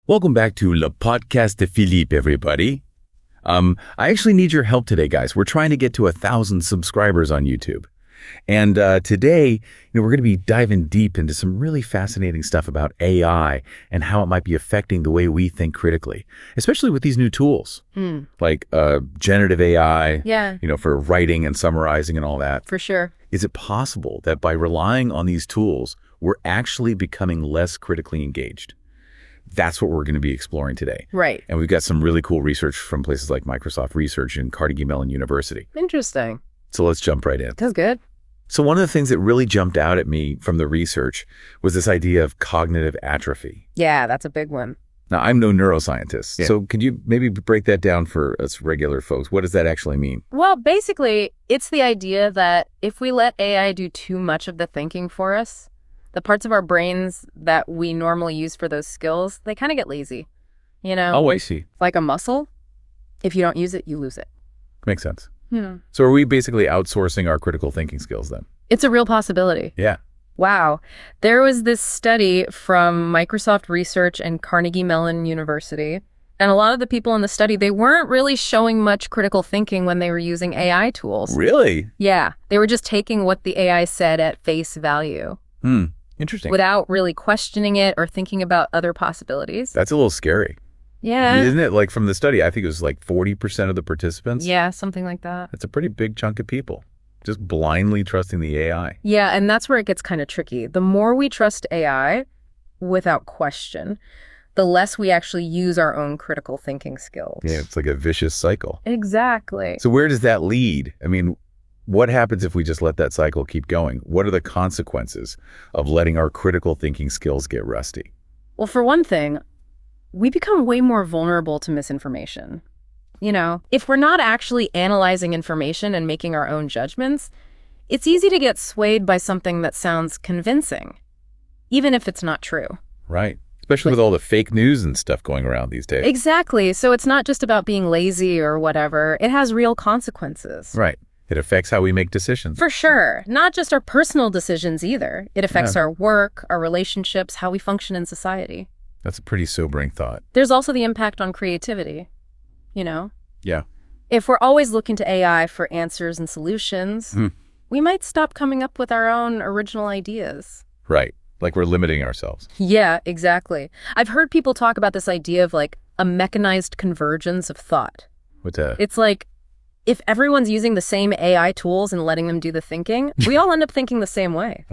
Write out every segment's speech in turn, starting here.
Welcome back to Le Podcast de Philippe, everybody. I actually need your help today, guys. We're trying to get to 1,000 subscribers on YouTube. And today, we're going to be diving deep into some really fascinating stuff about AI and how it might be affecting the way we think critically, especially with these new tools like generative AI, for writing and summarizing and all that. For sure. Is it possible that by relying on these tools, we're actually becoming less critically engaged? That's what we're going to be exploring today. Right. And we've got some really cool research from places like Microsoft Research and Carnegie Mellon University. Interesting. So let's jump right in. That's good. So one of the things that really jumped out at me from the research was this idea of cognitive atrophy. Yeah, that's a big one. Now, I'm no neuroscientist, so could you maybe break that down for us regular folks? What does that actually mean? Well, basically, it's the idea that if we let AI do too much of the thinking for us, the parts of our brains that we normally use for those skills, they kind of get lazy, Oh, I see. Like a muscle, if you don't use it, you lose it. Makes sense. So are we basically outsourcing our critical thinking skills then? It's a real possibility. Yeah. Wow. There was this study from Microsoft Research and Carnegie Mellon University. And a lot of the people in the study, they weren't really showing much critical thinking when they were using AI tools. Really? Yeah. They were just taking what the AI said at face value. Interesting. Without really questioning it or thinking about other possibilities. That's a little scary. Yeah. Isn't it? Like from the study, I think it was like 40% of the participants. Yeah, something like that. That's a pretty big chunk of people just blindly trusting the AI. Yeah, and that's where it gets kind of tricky. The more we trust AI without question, the less we actually use our own critical thinking skills. Yeah, it's like a vicious cycle. Exactly. So where does that lead? I mean, what happens if we just let that cycle keep going? What are the consequences of letting our critical thinking skills get rusty? Well, for one thing, we become way more vulnerable to misinformation. If we're not actually analyzing information and making our own judgments, it's easy to get swayed by something that sounds convincing, even if it's not true. Right. Especially with all the fake news and stuff going around these days. Exactly. So it's not just about being lazy or whatever. It has real consequences. Right. It affects how we make decisions. For sure. Not just our personal decisions either. It affects our work, our relationships, how we function in society. That's a pretty sobering thought. There's also the impact on creativity, Yeah. If we're always looking to AI for answers and solutions, we might stop coming up with our own original ideas. Right. Like we're limiting ourselves. Yeah, exactly. I've heard people talk about this idea of like a mechanized convergence of thought. What's that? It's like if everyone's using the same AI tools and letting them do the thinking, we all end up thinking the same way.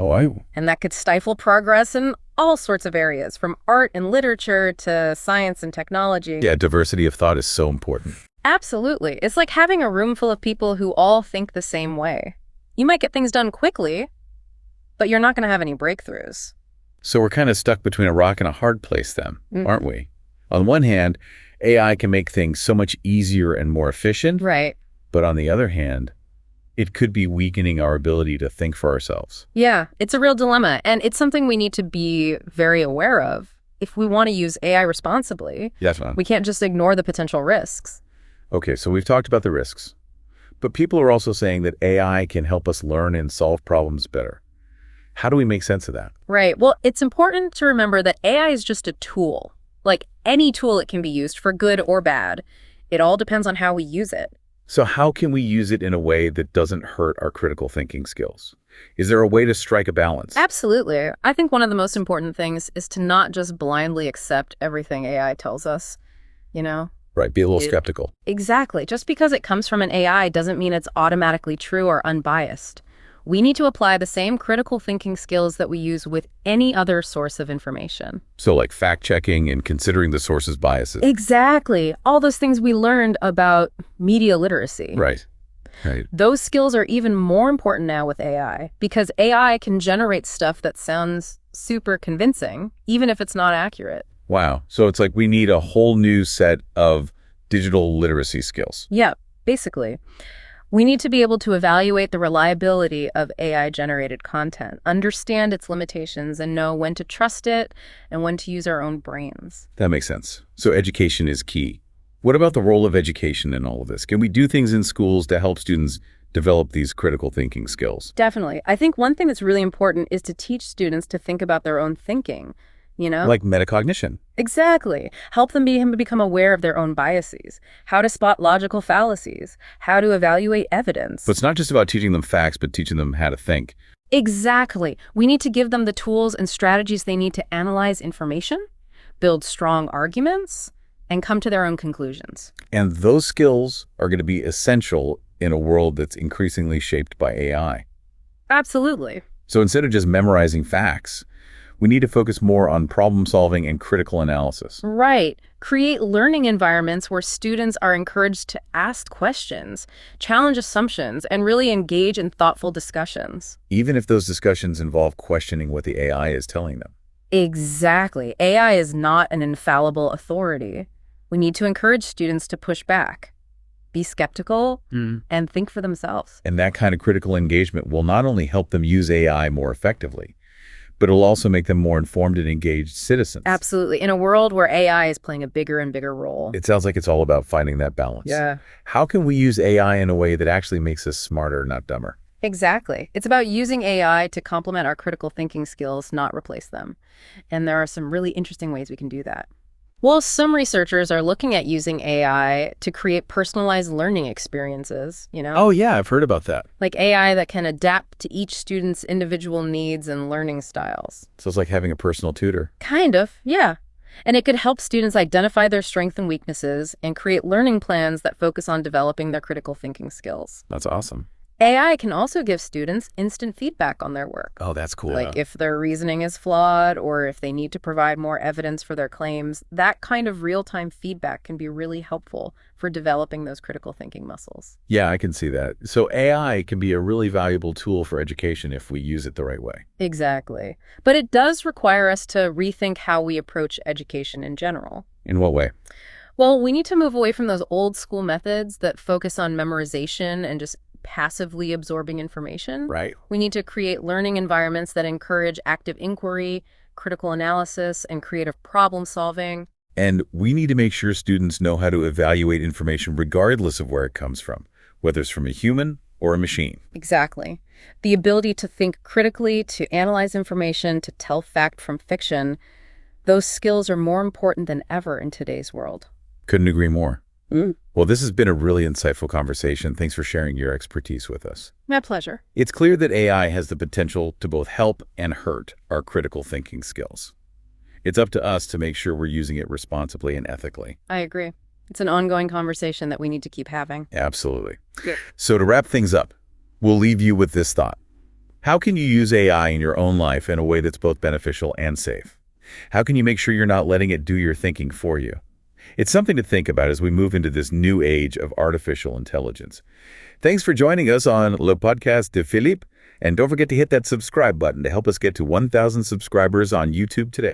And that could stifle progress in all sorts of areas, from art and literature to science and technology. Yeah, diversity of thought is so important. Absolutely. It's like having a room full of people who all think the same way. You might get things done quickly, but you're not going to have any breakthroughs. So we're kind of stuck between a rock and a hard place then, aren't we? On one hand, AI can make things so much easier and more efficient. Right. But on the other hand, it could be weakening our ability to think for ourselves. Yeah, it's a real dilemma. And it's something we need to be very aware of. If we want to use AI responsibly, we can't just ignore the potential risks. Okay, so we've talked about the risks. But people are also saying that AI can help us learn and solve problems better. How do we make sense of that? Right. Well, it's important to remember that AI is just a tool. Like any tool, it can be used for good or bad. It all depends on how we use it. So how can we use it in a way that doesn't hurt our critical thinking skills? Is there a way to strike a balance? Absolutely. I think one of the most important things is to not just blindly accept everything AI tells us, Right, be a little skeptical. Exactly. Just because it comes from an AI doesn't mean it's automatically true or unbiased. We need to apply the same critical thinking skills that we use with any other source of information. So like fact-checking and considering the source's biases. Exactly. All those things we learned about media literacy. Right. Those skills are even more important now with AI because AI can generate stuff that sounds super convincing, even if it's not accurate. Wow. So it's like we need a whole new set of digital literacy skills. Yeah, basically. We need to be able to evaluate the reliability of AI-generated content, understand its limitations, and know when to trust it and when to use our own brains. That makes sense. So education is key. What about the role of education in all of this? Can we do things in schools to help students develop these critical thinking skills? Definitely. I think one thing that's really important is to teach students to think about their own thinking, you know? Like metacognition. Exactly. Help them become aware of their own biases, how to spot logical fallacies, how to evaluate evidence. So it's not just about teaching them facts, but teaching them how to think. Exactly. We need to give them the tools and strategies they need to analyze information, build strong arguments, and come to their own conclusions. And those skills are going to be essential in a world that's increasingly shaped by AI. Absolutely. So instead of just memorizing facts, we need to focus more on problem solving and critical analysis. Right. Create learning environments where students are encouraged to ask questions, challenge assumptions, and really engage in thoughtful discussions. Even if those discussions involve questioning what the AI is telling them. Exactly. AI is not an infallible authority. We need to encourage students to push back, be skeptical, and think for themselves. And that kind of critical engagement will not only help them use AI more effectively, but it'll also make them more informed and engaged citizens. Absolutely. In a world where AI is playing a bigger and bigger role. It sounds like it's all about finding that balance. Yeah. How can we use AI in a way that actually makes us smarter, not dumber? Exactly. It's about using AI to complement our critical thinking skills, not replace them. And there are some really interesting ways we can do that. Well, some researchers are looking at using AI to create personalized learning experiences, Oh, yeah, I've heard about that. like AI that can adapt to each student's individual needs and learning styles. So it's like having a personal tutor. Kind of, yeah. And it could help students identify their strengths and weaknesses and create learning plans that focus on developing their critical thinking skills. That's awesome. AI can also give students instant feedback on their work. Oh, that's cool. Like if their reasoning is flawed or if they need to provide more evidence for their claims, that kind of real-time feedback can be really helpful for developing those critical thinking muscles. Yeah, I can see that. So AI can be a really valuable tool for education if we use it the right way. Exactly. But it does require us to rethink how we approach education in general. In what way? Well, we need to move away from those old school methods that focus on memorization and just passively absorbing information. Right. We need to create learning environments that encourage active inquiry, critical analysis, and creative problem solving. And we need to make sure students know how to evaluate information regardless of where it comes from, whether it's from a human or a machine. Exactly. The ability to think critically, to analyze information, to tell fact from fiction, those skills are more important than ever in today's world. Couldn't agree more. Well, this has been a really insightful conversation. Thanks for sharing your expertise with us. My pleasure. It's clear that AI has the potential to both help and hurt our critical thinking skills. It's up to us to make sure we're using it responsibly and ethically. I agree. It's an ongoing conversation that we need to keep having. Absolutely. Good. So to wrap things up, we'll leave you with this thought. How can you use AI in your own life in a way that's both beneficial and safe? How can you make sure you're not letting it do your thinking for you? It's something to think about as we move into this new age of artificial intelligence. Thanks for joining us on Le Podcast de Philippe, and don't forget to hit that subscribe button to help us get to 1,000 subscribers on YouTube today.